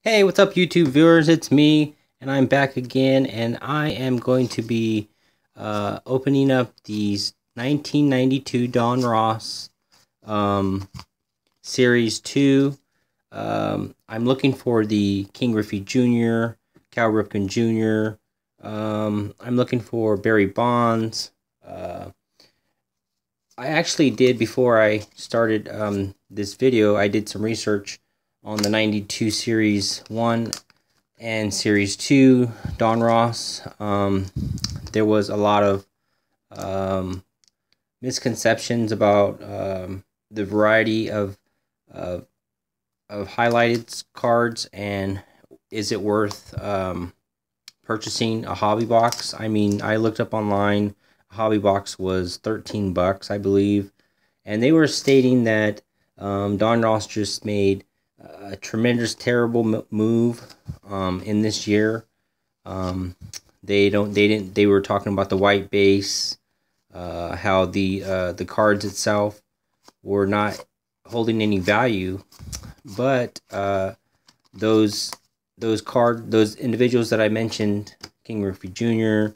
Hey, what's up, YouTube viewers? It's me, and I'm back again, and I am going to be opening up these 1992 Donruss Series 2. I'm looking for the King Griffey Jr., Cal Ripken Jr., I'm looking for Barry Bonds. I actually did, before I started this video, I did some research on the 92 Series 1 and Series 2 Donruss. There was a lot of misconceptions about the variety of highlighted cards, and is it worth purchasing a hobby box. I mean, I looked up online. A hobby box was $13, I believe, and they were stating that Donruss just made a tremendous, terrible move in this year. They were talking about the white base, how the cards itself were not holding any value, but those individuals that I mentioned, King Griffey Jr.,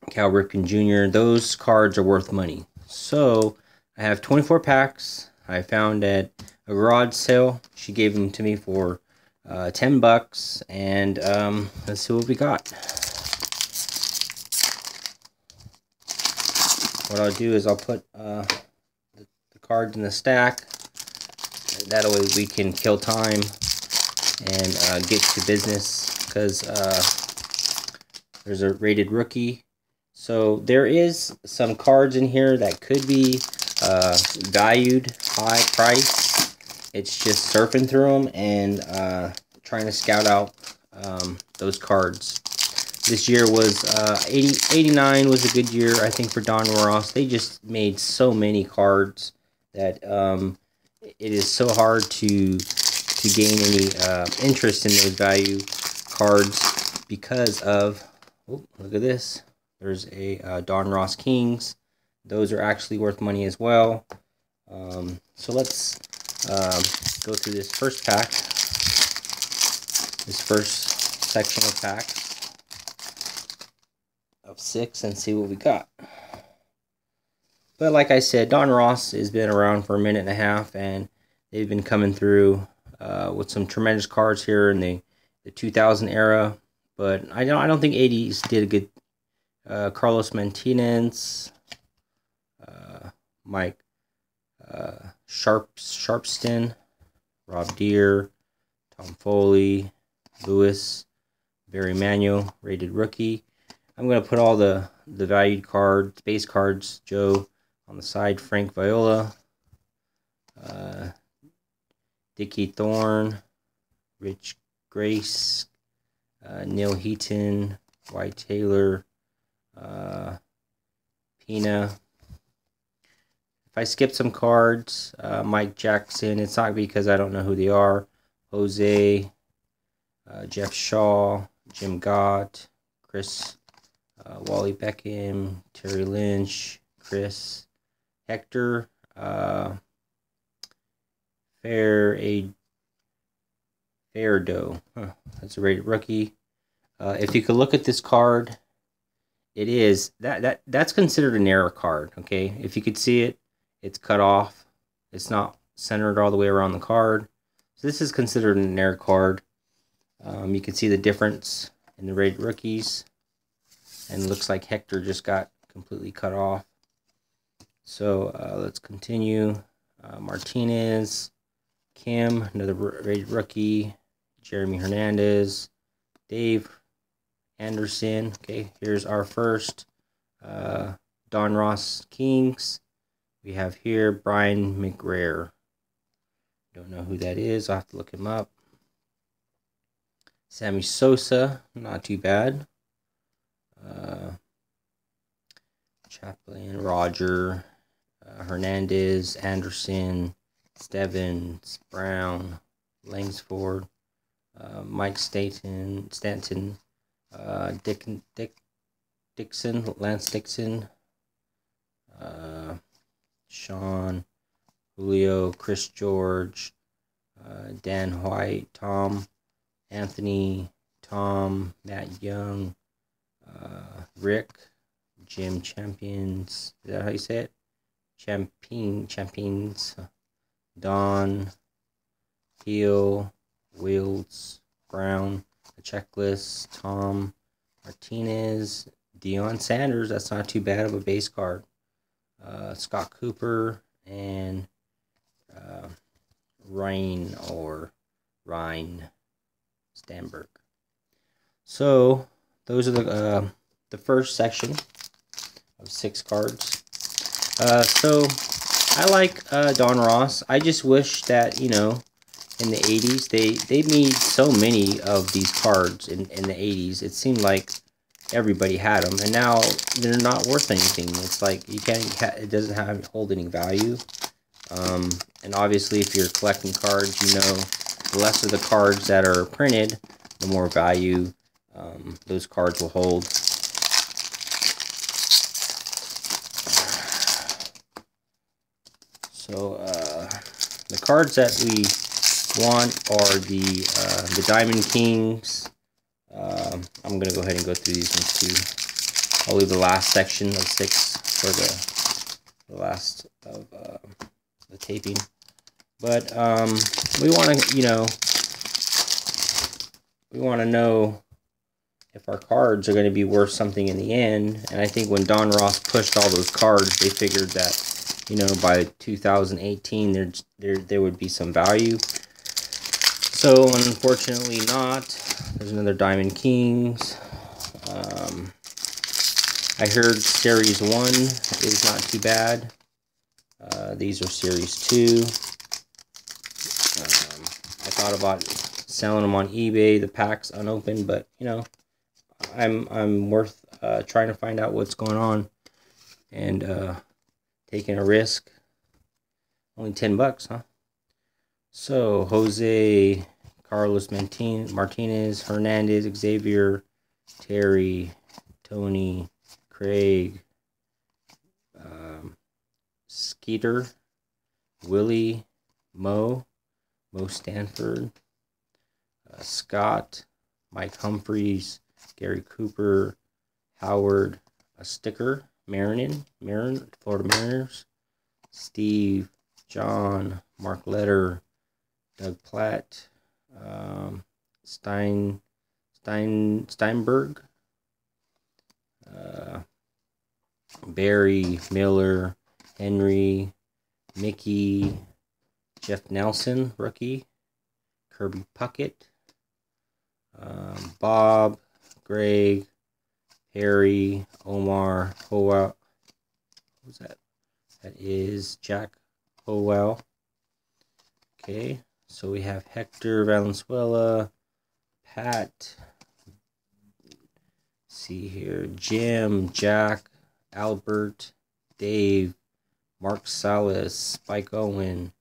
Cal Ripken Jr., those cards are worth money. So I have 24 packs. I found at a garage sale. She gave them to me for $10, and let's see what we got. What I'll do is I'll put the cards in the stack. That way we can kill time and get to business, because there's a rated rookie. So there is some cards in here that could be valued high price. It's just surfing through them and trying to scout out those cards. This year was 89 was a good year, I think, for Donruss. They just made so many cards that it is so hard to gain any interest in those value cards because of, oh, look at this. There's a Donruss Kings. Those are actually worth money as well. So let's go through this first pack, this first section of packs of 6, and see what we got. But like I said, Donruss has been around for a minute and a half, and they've been coming through with some tremendous cards here in the 2000 era. But I don't think 80s did a good. Carlos Martinez, Mike Sharpston, Rob Deere, Tom Foley, Lewis, Barry Manuel, rated rookie. I'm going to put all the valued cards, base cards, Joe on the side, Frank Viola, Dickie Thorne, Rich Grace, Neil Heaton, White Taylor, Pina. If I skip some cards, Mike Jackson, it's not because I don't know who they are. Jose, Jeff Shaw, Jim Gott, Chris, Wally Beckham, Terry Lynch, Chris, Hector, Fairdo. That's a rated rookie. If you could look at this card, it is that's considered an error card. Okay, if you could see it, it's cut off. It's not centered all the way around the card. So this is considered an error card. You can see the difference in the rated rookies, and it looks like Hector just got completely cut off. So let's continue. Martinez, Kim, another rated rookie. Jeremy Hernandez, Dave Anderson. Okay, here's our first Donruss Kings. We have here Brian McRae. Don't know who that is. I'll have to look him up. Sammy Sosa, not too bad. Chaplin, Roger, Hernandez, Anderson, Stevens, Brown, Langsford, Mike Stanton, Dixon, Lance Dixon, Sean, Julio, Chris George, Dan White, Tom, Anthony, Tom, Matt Young, Rick, Jim Champions. Is that how you say it? Champions. Don, Heel, Wills, Brown, The Checklist, Tom, Martinez, Deion Sanders. That's not too bad of a base card. Scott Cooper, and Ryan Stanberg. So those are the first section of 6 cards. So I like Donruss. I just wish that, you know, in the 80s they made so many of these cards in the 80s. It seemed like everybody had them, and now they're not worth anything. It's like you can't. It doesn't hold any value. And obviously, if you're collecting cards, you know, the less of the cards that are printed, the more value those cards will hold. So the cards that we want are the Diamond Kings. I'm gonna go ahead and go through these ones too. I'll leave the last section of 6 for the last of the taping. But we want to, you know, we want to know if our cards are going to be worth something in the end. And I think when Donruss pushed all those cards, they figured that, you know, by 2018 there would be some value. So unfortunately not. There's another Diamond Kings. I heard Series 1 is not too bad. These are Series 2. I thought about selling them on eBay, the packs unopened, but you know, I'm worth trying to find out what's going on and taking a risk. Only $10, huh? So Jose, Carlos Martinez, Hernandez, Xavier, Terry, Tony, Craig, Skeeter, Willie, Mo Stanford, Scott, Mike Humphreys, Gary Cooper, Howard, a sticker, Florida Mariners, Steve, John, Mark Letter, Doug Platt, Steinberg, Barry, Miller, Henry, Mickey, Jeff Nelson, rookie, Kirby Puckett, Bob, Greg, Harry, Omar, Howell. Who's that? That is Jack Howell. Okay, so we have Hector Valenzuela, Pat, see here, Jim, Jack, Albert, Dave, Mark Salas, Spike Owen,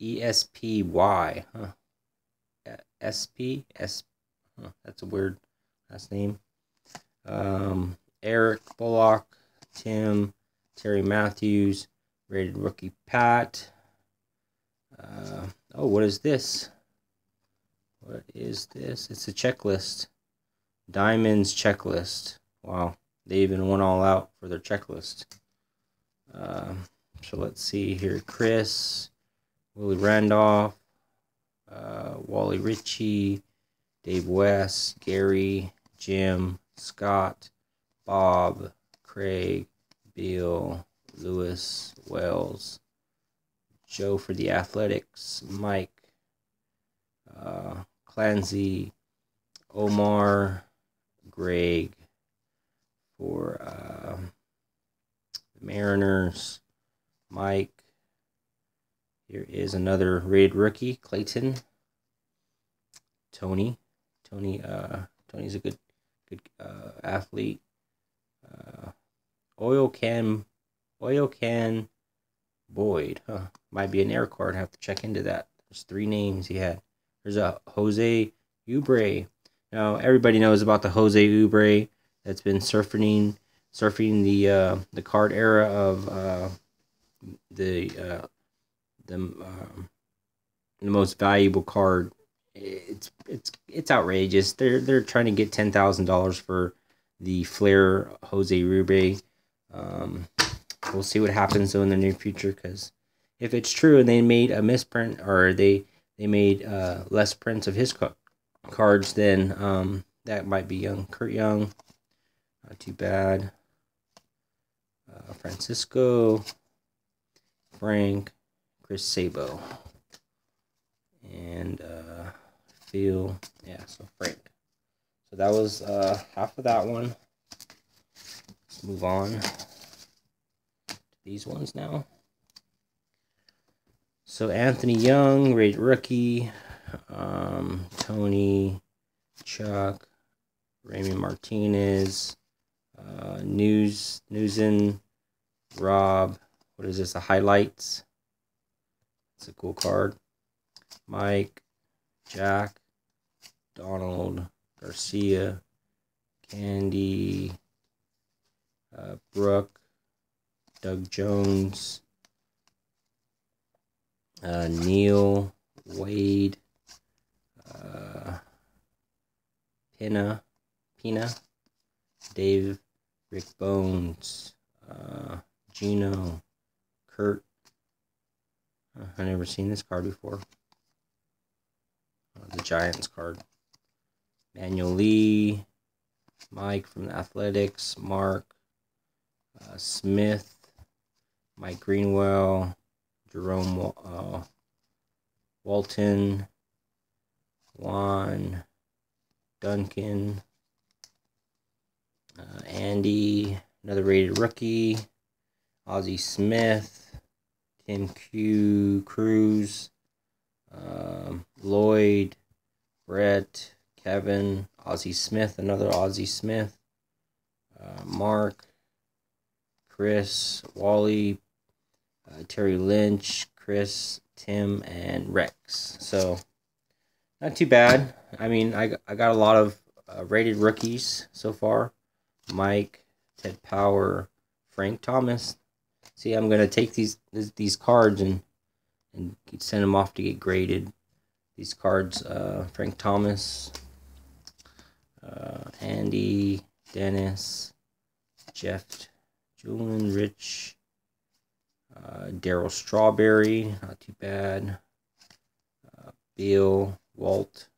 ESPY, huh? Huh, that's a weird last name. Eric Bullock, Tim, Terry Matthews, rated rookie Pat. Oh, what is this? What is this? It's a checklist. Diamonds checklist. Wow, they even went all out for their checklist. So let's see here. Chris, Willie Randolph, Wally Ritchie, Dave West, Gary, Jim, Scott, Bob, Craig, Bill, Lewis, Wells, Joe for the Athletics, Mike, Clancy, Omar, Greg for the Mariners, Mike. Here is another rated rookie, Clayton. Tony's a good athlete. Oil can Boyd, huh? Might be an air card. I have to check into that. There's 3 names he had. There's a Jose Ubre. Now everybody knows about the Jose Ubre that's been surfing the card era of the the most valuable card. It's outrageous. They're trying to get $10,000 for the Flair Jose Uribe. We'll see what happens though in the near future, because if it's true and they made a misprint, or they made less prints of his cards, then that might be Kurt Young. Not too bad. Francisco, Frank, Chris Sabo, and Phil. Yeah, so Frank. So that was half of that one. Let's move on to these ones now. So Anthony Young, rated rookie. Tony, Chuck, Raymond Martinez, Newsen, Rob. What is this? The highlights. It's a cool card. Mike, Jack, Donald, Garcia, Candy, Brooke, Doug Jones, Neil, Wade, Pina, Dave, Rick Bones, Gino, Kurt. I've never seen this card before. The Giants card. Manuel Lee, Mike from the Athletics, Mark, Smith, Mike Greenwell, Jerome Walton, Juan, Duncan, Andy, another rated rookie, Ozzie Smith, Tim Cruz, Lloyd, Brett, Kevin, Ozzie Smith, another Ozzie Smith, Mark, Chris, Wally, Terry Lynch, Chris, Tim, and Rex. So not too bad. I mean, I got a lot of rated rookies so far. Mike, Ted Power, Frank Thomas. See, I'm gonna take these cards and send them off to get graded. These cards, Frank Thomas, Andy, Dennis, Jeff, Julian, Rich, Daryl Strawberry, not too bad. Bill, Walt,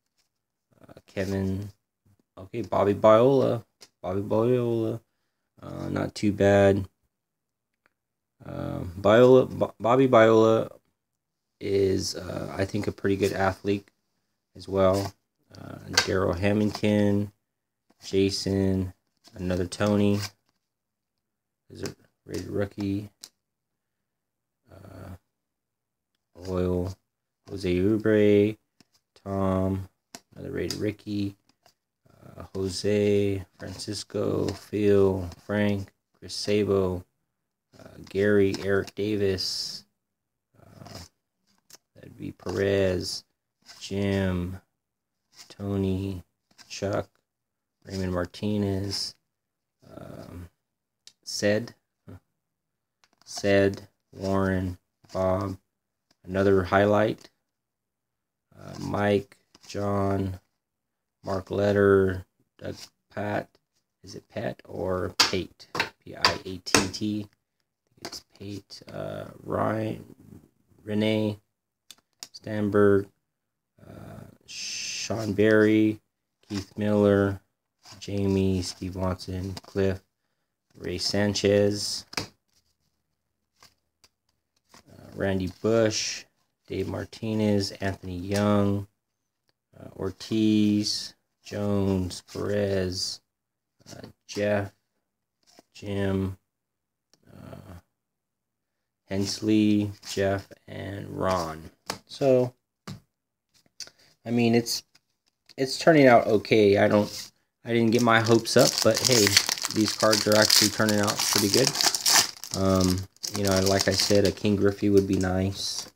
Kevin, okay, Bobby Biola, not too bad. Bobby Biola is, I think, a pretty good athlete as well. Daryl Hamilton, Jason, another Tony, is a rated rookie. Oil, Jose Uribe, Tom, another rated Ricky, Jose, Francisco, Phil, Frank, Chris Sabo, Gary, Eric Davis, that'd be Perez, Jim, Tony, Chuck, Raymond Martinez, Said, Warren, Bob, another highlight, Mike, John, Mark Letter, Doug Pat, is it Pat or Pate? P-I-A-T-T. It's Pate. Ryan, Renee, Stanberg, Sean Berry, Keith Miller, Jamie, Steve Watson, Cliff, Ray Sanchez, Randy Bush, Dave Martinez, Anthony Young, Ortiz, Jones, Perez, Jeff, Jim, Hensley, Jeff, and Ron. So, I mean, it's turning out okay. I didn't get my hopes up, but hey, these cards are actually turning out pretty good. You know, like I said, a King Griffey would be nice.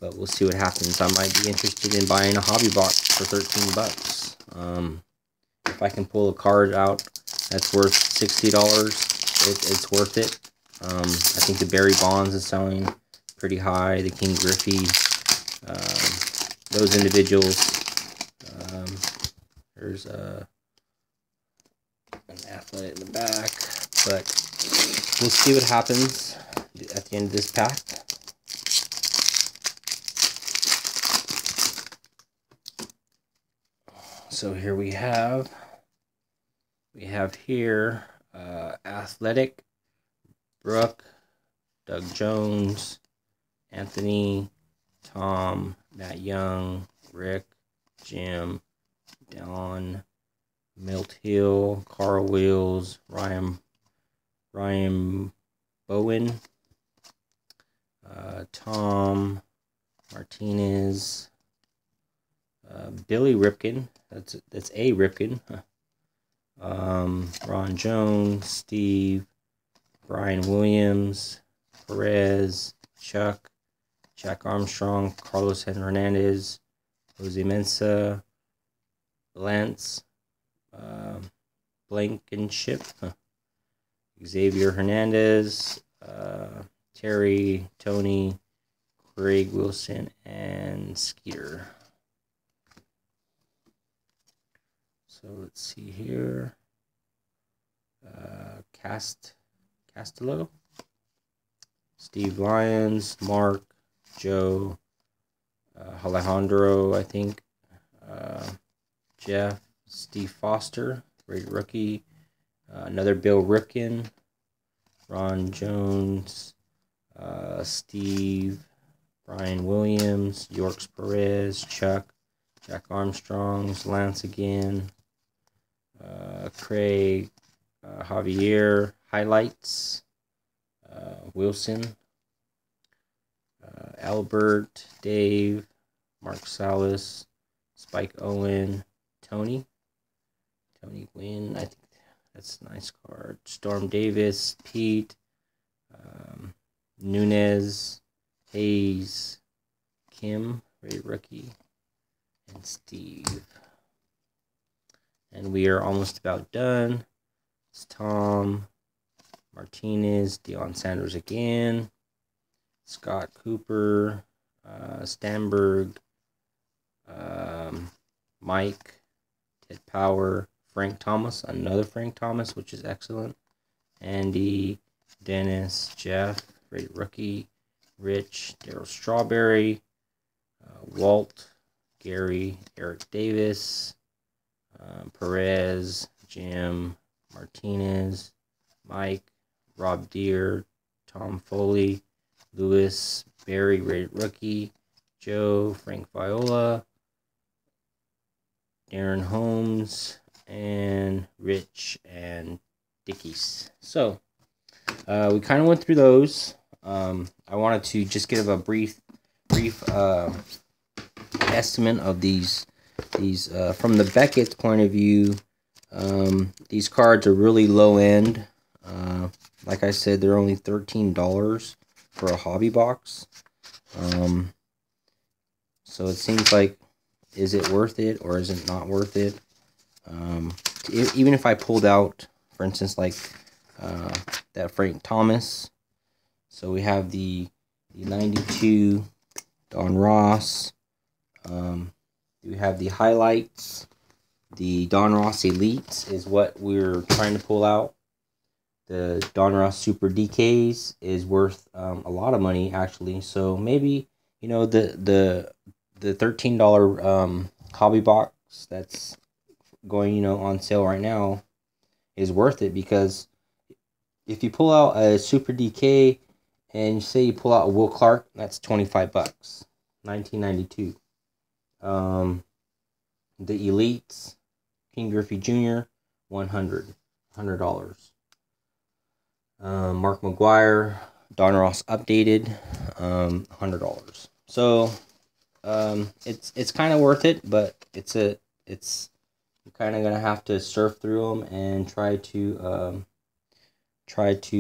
But we'll see what happens. I might be interested in buying a hobby box for $13. If I can pull a card out that's worth $60, it's worth it. I think the Barry Bonds is selling pretty high. The King Griffey those individuals. There's an athletic in the back, but we'll see what happens at the end of this pack. So here we have here Athletic, Brooke, Doug Jones, Anthony, Tom, Matt Young, Rick, Jim, Don, Milt Hill, Carl Wills, Ryan Bowen, Tom Martinez, Billy Ripken. That's a Ripken. Ron Jones, Steve, Brian Williams, Perez, Chuck, Jack Armstrong, Carlos Hernandez, Jose Mensa, Lance, Blankenship, Xavier Hernandez, Terry, Tony, Craig Wilson, and Skeeter. So let's see here. Castello, Steve Lyons, Mark, Joe, Alejandro, I think, Jeff, Steve Foster, great rookie, another Bill Ripken, Ron Jones, Steve, Brian Williams, Yorks Perez, Chuck, Jack Armstrong's, Lance again, Craig, Javier, highlights, Wilson, Albert, Dave, Mark Salas, Spike Owen, Tony Gwynn, I think that's a nice card, Storm Davis, Pete, Nunez, Hayes, Kim, great rookie, and Steve. And we are almost about done. It's Tom Martinez, Deion Sanders again, Scott Cooper, Stanberg, Mike, Ted Power, Frank Thomas, another Frank Thomas, which is excellent, Andy, Dennis, Jeff, great rookie, Rich, Darryl Strawberry, Walt, Gary, Eric Davis, Perez, Jim, Martinez, Mike, Rob Deere, Tom Foley, Lewis, Barry, great rookie, Joe, Frank Viola, Darren Holmes, and Rich and Dickies. So we kind of went through those. I wanted to just give a brief estimate of these from the Beckett's point of view. These cards are really low end. Like I said, they're only $13 for a hobby box. So it seems like, is it worth it or is it not worth it? Even if I pulled out, for instance, like that Frank Thomas. So we have the 92 Donruss. We have the highlights. The Donruss Elites is what we're trying to pull out. The Donruss Super DKs is worth a lot of money, actually. So maybe, you know, the $13 hobby box that's going, you know, on sale right now is worth it, because if you pull out a Super DK and you say you pull out a Will Clark, that's $25, 1992. The Elites, King Griffey Jr., $100. Mark McGuire, Donruss updated, $100. So it's kind of worth it, but it's you're kind of gonna have to surf through them and try to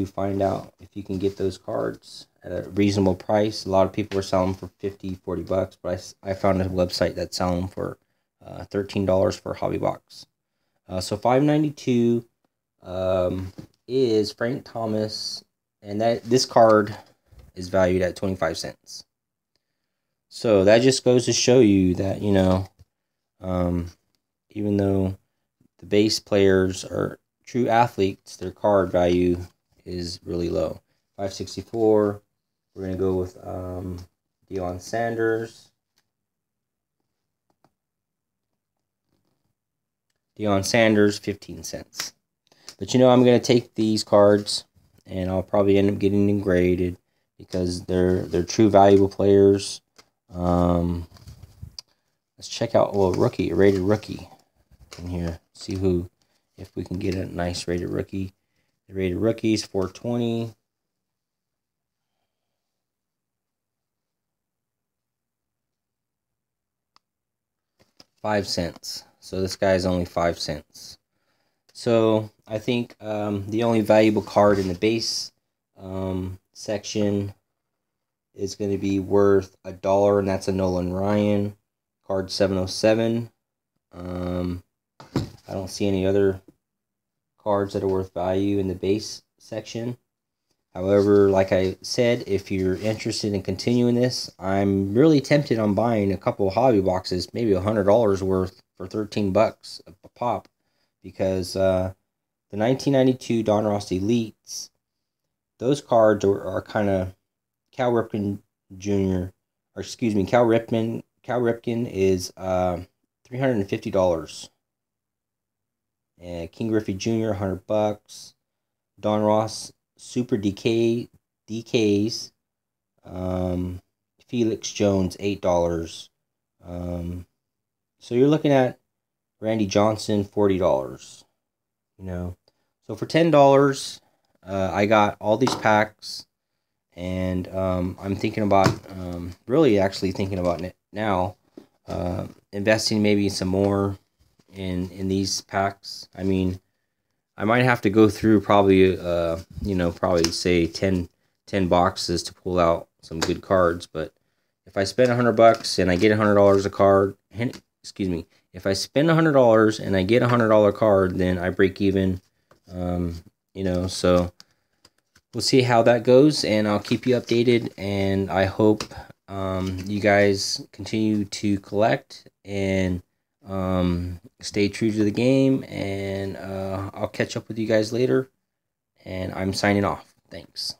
find out if you can get those cards at a reasonable price. A lot of people are selling for $50-$40, but I found a website that's selling for $13 for a hobby box. So $5.92 is Frank Thomas, and this card is valued at 25 cents. So that just goes to show you that, even though the base players are true athletes, their card value is really low. 564. We're going to go with Deion Sanders. Deion Sanders, 15 cents. But I'm going to take these cards, and I'll probably end up getting them graded because they're true valuable players. Let's check out a rated rookie in here. See if we can get a nice rated rookie. The rated rookies 420. $0.05. So this guy's only 5 cents. So I think the only valuable card in the base section is going to be worth $1, and that's a Nolan Ryan card 707. I don't see any other cards that are worth value in the base section. However, like I said, if you're interested in continuing this, I'm really tempted on buying a couple of hobby boxes, maybe $100 worth for $13 a pop, because the 1992 Donruss Elites, those cards are kind of Cal Ripken Jr. or excuse me, Cal Ripken is $350. And King Griffey Jr. $100. Donruss Super DKs. Felix Jones $8. So you're looking at Randy Johnson $40. So for $10, I got all these packs, and I'm thinking about really actually thinking about it now, investing maybe some more in these packs. I mean, I might have to go through probably probably say 10 boxes to pull out some good cards. But if I spend $100 and I get $100 a card, excuse me, if I spend $100 and I get a $100 card, then I break even. So we'll see how that goes, and I'll keep you updated. And I hope you guys continue to collect and stay true to the game, and I'll catch up with you guys later, and I'm signing off. Thanks.